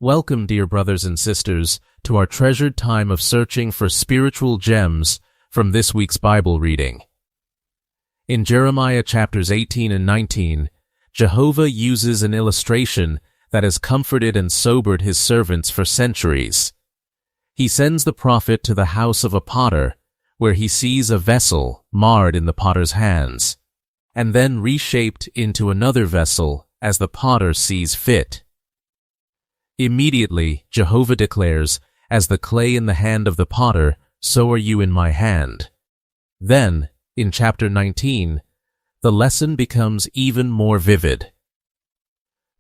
Welcome, dear brothers and sisters, to our treasured time of searching for spiritual gems from this week's Bible reading. In Jeremiah chapters 18 and 19, Jehovah uses an illustration that has comforted and sobered his servants for centuries. He sends the prophet to the house of a potter, where he sees a vessel marred in the potter's hands, and then reshaped into another vessel as the potter sees fit. Immediately, Jehovah declares, "As the clay in the hand of the potter, so are you in my hand." Then, in chapter 19, the lesson becomes even more vivid.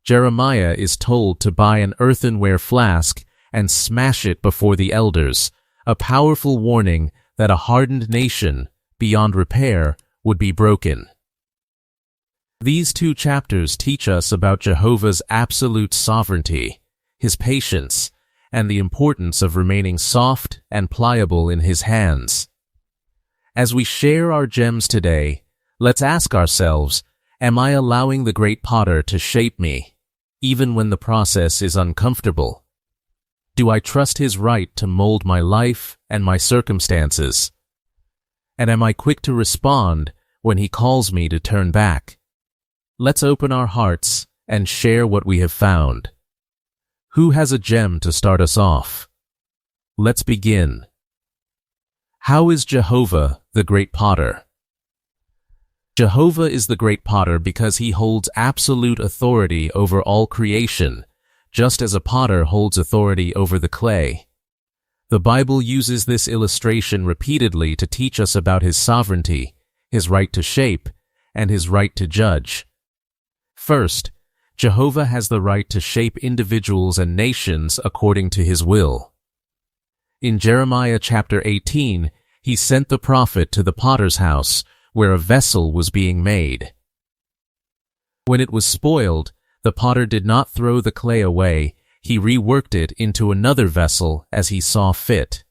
Jeremiah is told to buy an earthenware flask and smash it before the elders, a powerful warning that a hardened nation, beyond repair, would be broken. These two chapters teach us about Jehovah's absolute sovereignty, his patience, and the importance of remaining soft and pliable in his hands. As we share our gems today, let's ask ourselves, am I allowing the great potter to shape me, even when the process is uncomfortable? Do I trust his right to mold my life and my circumstances? And am I quick to respond when he calls me to turn back? Let's open our hearts and share what we have found. Who has a gem to start us off? Let's begin. How is Jehovah the great potter? Jehovah is the great potter because he holds absolute authority over all creation, just as a potter holds authority over the clay. The Bible uses this illustration repeatedly to teach us about his sovereignty, his right to shape, and his right to judge. First, Jehovah has the right to shape individuals and nations according to his will. In Jeremiah chapter 18, he sent the prophet to the potter's house, where a vessel was being made. When it was spoiled, the potter did not throw the clay away, he reworked it into another vessel as he saw fit.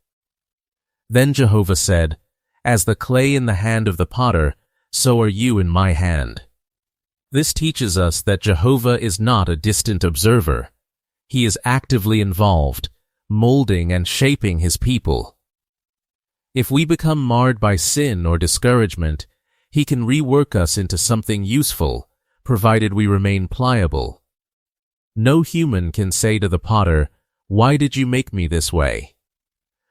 Then Jehovah said, "As the clay in the hand of the potter, so are you in my hand." This teaches us that Jehovah is not a distant observer. He is actively involved, molding and shaping his people. If we become marred by sin or discouragement, he can rework us into something useful, provided we remain pliable. No human can say to the potter, "Why did you make me this way?"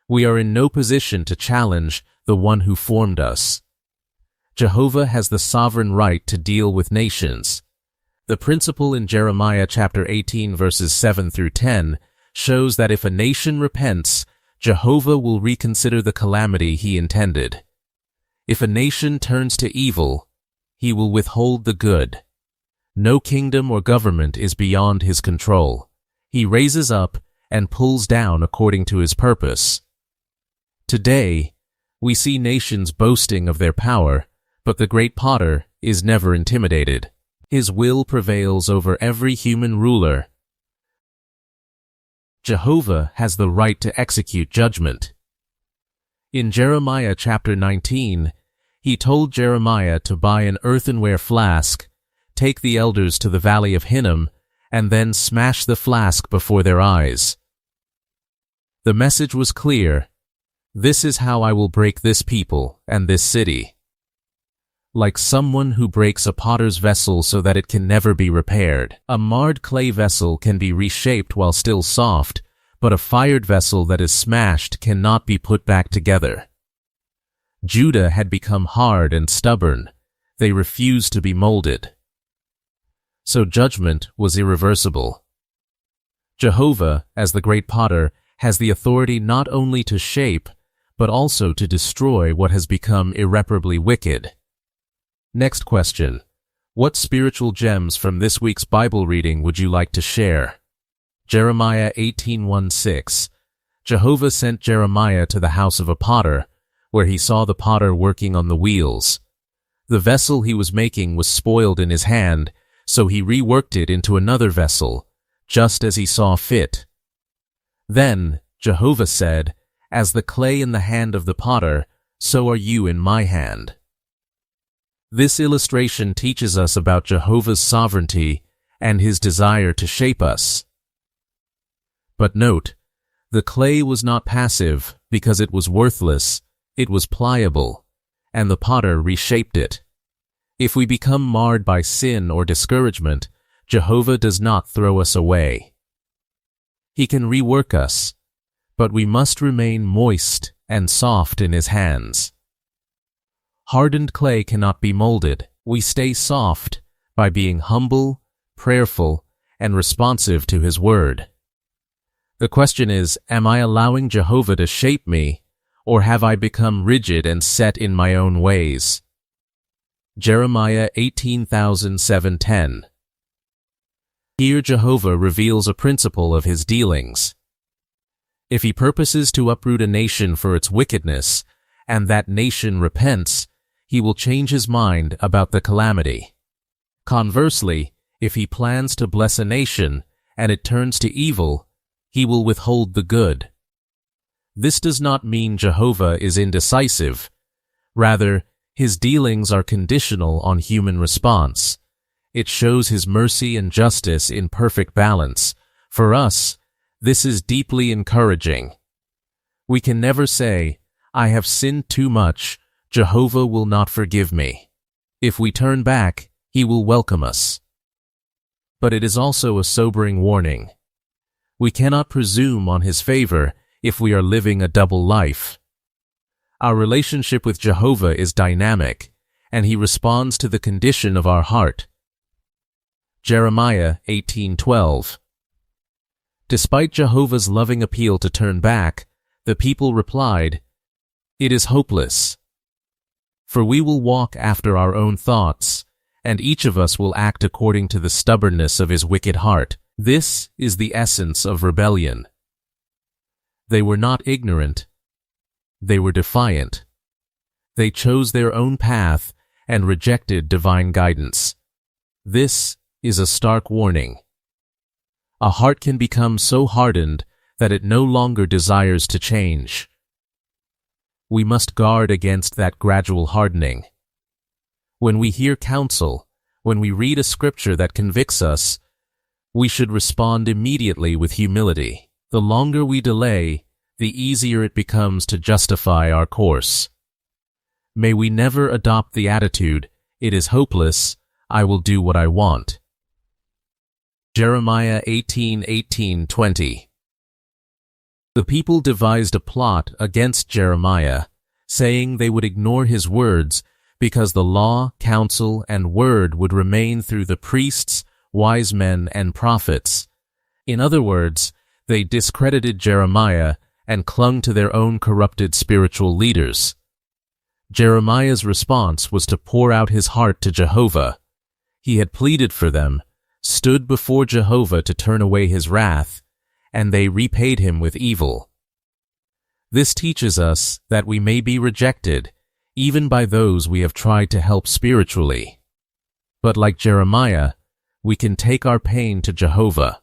We are in no position to challenge the one who formed us. Jehovah has the sovereign right to deal with nations. The principle in Jeremiah chapter 18 verses 7 through 10 shows that if a nation repents, Jehovah will reconsider the calamity he intended. If a nation turns to evil, he will withhold the good. No kingdom or government is beyond his control. He raises up and pulls down according to his purpose. Today, we see nations boasting of their power, but the great potter is never intimidated. His will prevails over every human ruler. Jehovah has the right to execute judgment. In Jeremiah chapter 19, he told Jeremiah to buy an earthenware flask, take the elders to the valley of Hinnom, and then smash the flask before their eyes. The message was clear: "This is how I will break this people and this city." Like someone who breaks a potter's vessel so that it can never be repaired. A marred clay vessel can be reshaped while still soft, but a fired vessel that is smashed cannot be put back together. Judah had become hard and stubborn. They refused to be molded. So judgment was irreversible. Jehovah, as the great potter, has the authority not only to shape, but also to destroy what has become irreparably wicked. Next question. What spiritual gems from this week's Bible reading would you like to share? Jeremiah 18:1-6. Jehovah sent Jeremiah to the house of a potter, where he saw the potter working on the wheels. The vessel he was making was spoiled in his hand, so he reworked it into another vessel, just as he saw fit. Then Jehovah said, "As the clay in the hand of the potter, so are you in my hand." This illustration teaches us about Jehovah's sovereignty and his desire to shape us. But note, the clay was not passive because it was worthless, it was pliable, and the potter reshaped it. If we become marred by sin or discouragement, Jehovah does not throw us away. He can rework us, but we must remain moist and soft in His hands. Hardened clay cannot be molded. We stay soft by being humble, prayerful, and responsive to His word. The question is, am I allowing Jehovah to shape me, or have I become rigid and set in my own ways? Jeremiah 18,7:10. Here Jehovah reveals a principle of His dealings. If He purposes to uproot a nation for its wickedness, and that nation repents, He will change His mind about the calamity. Conversely, if He plans to bless a nation, and it turns to evil, He will withhold the good. This does not mean Jehovah is indecisive. Rather, His dealings are conditional on human response. It shows His mercy and justice in perfect balance. For us, this is deeply encouraging. We can never say, "I have sinned too much, Jehovah will not forgive me." If we turn back, He will welcome us. But it is also a sobering warning. We cannot presume on His favor if we are living a double life. Our relationship with Jehovah is dynamic, and He responds to the condition of our heart. Jeremiah 18:12. Despite Jehovah's loving appeal to turn back, the people replied, "It is hopeless. For we will walk after our own thoughts, and each of us will act according to the stubbornness of his wicked heart." This is the essence of rebellion. They were not ignorant. They were defiant. They chose their own path and rejected divine guidance. This is a stark warning. A heart can become so hardened that it no longer desires to change. We must guard against that gradual hardening. When we hear counsel, when we read a scripture that convicts us, we should respond immediately with humility. The longer we delay, the easier it becomes to justify our course. May we never adopt the attitude, "It is hopeless, I will do what I want." Jeremiah 18:18-20. The people devised a plot against Jeremiah, saying they would ignore his words because the law, counsel, and word would remain through the priests, wise men, and prophets. In other words, they discredited Jeremiah and clung to their own corrupted spiritual leaders. Jeremiah's response was to pour out his heart to Jehovah. He had pleaded for them, stood before Jehovah to turn away His wrath, and they repaid him with evil. This teaches us that we may be rejected, even by those we have tried to help spiritually. But like Jeremiah, we can take our pain to Jehovah.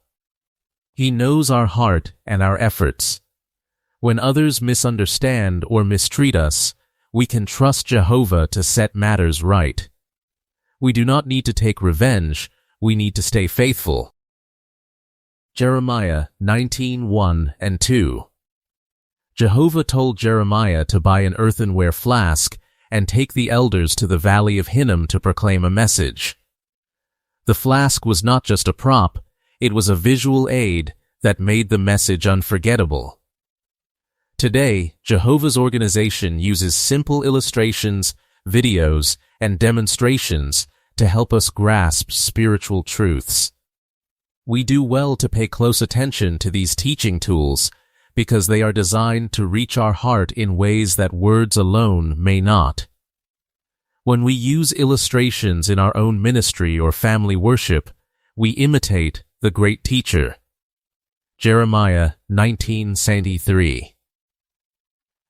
He knows our heart and our efforts. When others misunderstand or mistreat us, we can trust Jehovah to set matters right. We do not need to take revenge, we need to stay faithful. Jeremiah 19:1-2. Jehovah told Jeremiah to buy an earthenware flask and take the elders to the valley of Hinnom to proclaim a message. The flask was not just a prop, it was a visual aid that made the message unforgettable. Today, Jehovah's organization uses simple illustrations, videos, and demonstrations to help us grasp spiritual truths. We do well to pay close attention to these teaching tools because they are designed to reach our heart in ways that words alone may not. When we use illustrations in our own ministry or family worship, we imitate the great teacher. Jeremiah 19:73.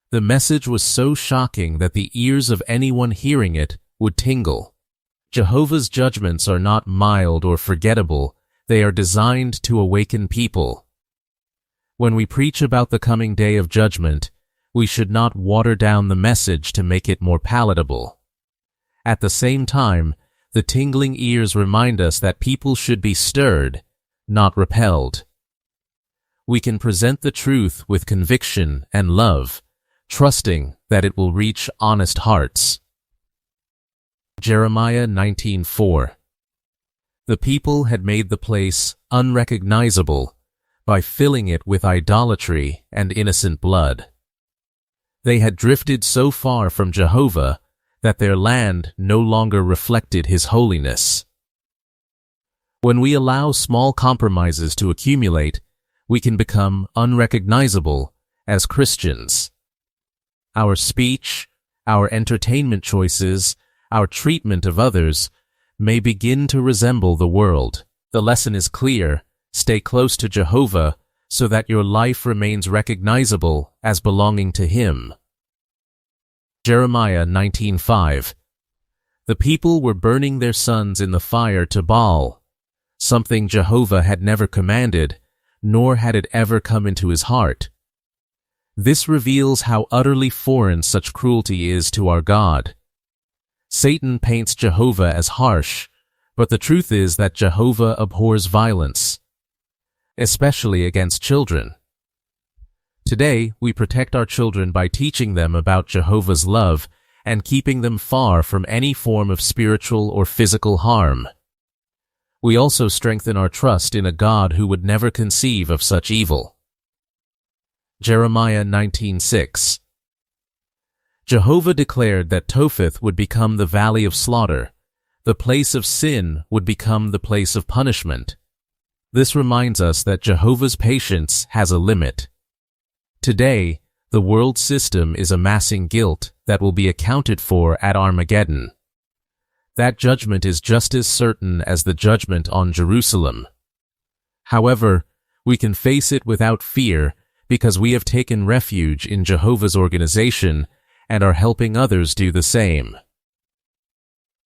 The message was so shocking that the ears of anyone hearing it would tingle. Jehovah's judgments are not mild or forgettable, they are designed to awaken people. When we preach about the coming day of judgment, we should not water down the message to make it more palatable. At the same time, the tingling ears remind us that people should be stirred, not repelled. we can present the truth with conviction and love, trusting that it will reach honest hearts. Jeremiah 19:4. The people had made the place unrecognizable by filling it with idolatry and innocent blood. They had drifted so far from Jehovah that their land no longer reflected His holiness. When we allow small compromises to accumulate, we can become unrecognizable as Christians. Our speech, our entertainment choices, our treatment of others may begin to resemble the world. The lesson is clear: stay close to Jehovah so that your life remains recognizable as belonging to Him. Jeremiah 19:5. The people were burning their sons in the fire to Baal, something Jehovah had never commanded, nor had it ever come into his heart. This reveals how utterly foreign such cruelty is to our God. Satan paints Jehovah as harsh, but the truth is that Jehovah abhors violence, especially against children. Today, we protect our children by teaching them about Jehovah's love and keeping them far from any form of spiritual or physical harm. We also strengthen our trust in a God who would never conceive of such evil. Jeremiah 19:6. Jehovah declared that Topheth would become the valley of slaughter. The place of sin would become the place of punishment. This reminds us that Jehovah's patience has a limit. Today, the world system is amassing guilt that will be accounted for at Armageddon. That judgment is just as certain as the judgment on Jerusalem. However, we can face it without fear because we have taken refuge in Jehovah's organization and are helping others do the same.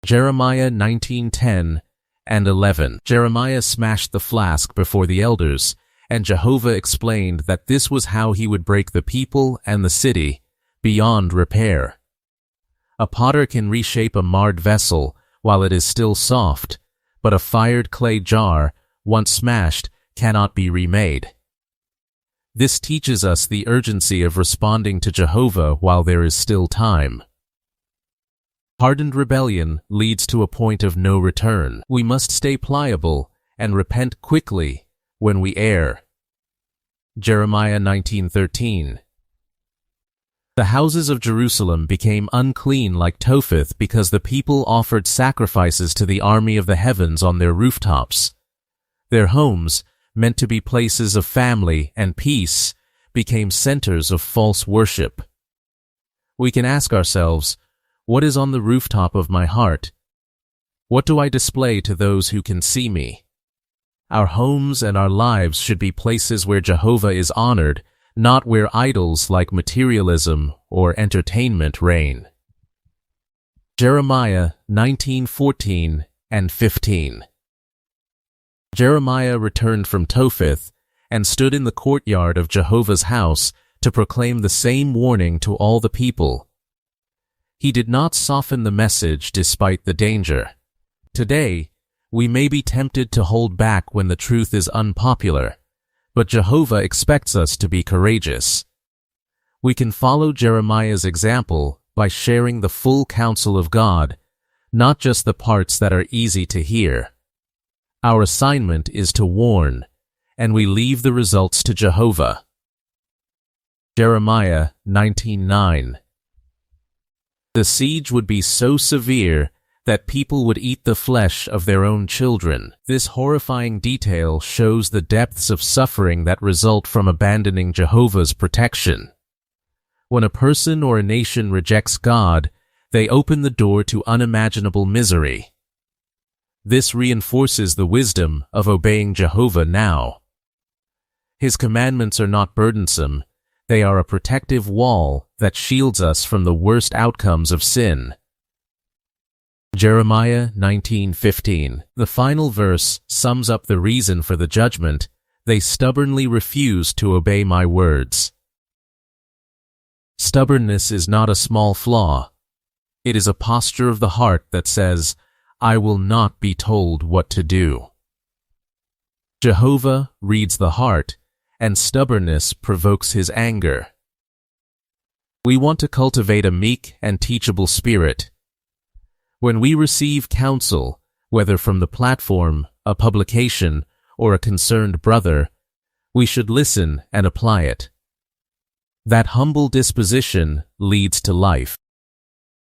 Jeremiah 19:10 and 11. Jeremiah smashed the flask before the elders, and Jehovah explained that this was how He would break the people and the city beyond repair. A potter can reshape a marred vessel while it is still soft, but a fired clay jar, once smashed, cannot be remade. This teaches us the urgency of responding to Jehovah while there is still time. Hardened rebellion leads to a point of no return. We must stay pliable and repent quickly when we err. Jeremiah 19:13. The houses of Jerusalem became unclean like Topheth because the people offered sacrifices to the army of the heavens on their rooftops. Their homes, meant to be places of family and peace, became centers of false worship. We can ask ourselves, what is on the rooftop of my heart? What do I display to those who can see me? Our homes and our lives should be places where Jehovah is honored, not where idols like materialism or entertainment reign. Jeremiah 19:14 and 15. Jeremiah returned from Topheth and stood in the courtyard of Jehovah's house to proclaim the same warning to all the people. He did not soften the message despite the danger. Today, we may be tempted to hold back when the truth is unpopular, but Jehovah expects us to be courageous. We can follow Jeremiah's example by sharing the full counsel of God, not just the parts that are easy to hear. Our assignment is to warn, and we leave the results to Jehovah. Jeremiah 19:9. The siege would be so severe that people would eat the flesh of their own children. This horrifying detail shows the depths of suffering that result from abandoning Jehovah's protection. When a person or a nation rejects God, they open the door to unimaginable misery. This reinforces the wisdom of obeying Jehovah now. His commandments are not burdensome. They are a protective wall that shields us from the worst outcomes of sin. Jeremiah 19:15. The final verse sums up the reason for the judgment. They stubbornly refused to obey my words. Stubbornness is not a small flaw. It is a posture of the heart that says, I will not be told what to do. Jehovah reads the heart, and stubbornness provokes his anger. We want to cultivate a meek and teachable spirit. When we receive counsel, whether from the platform, a publication, or a concerned brother, we should listen and apply it. That humble disposition leads to life.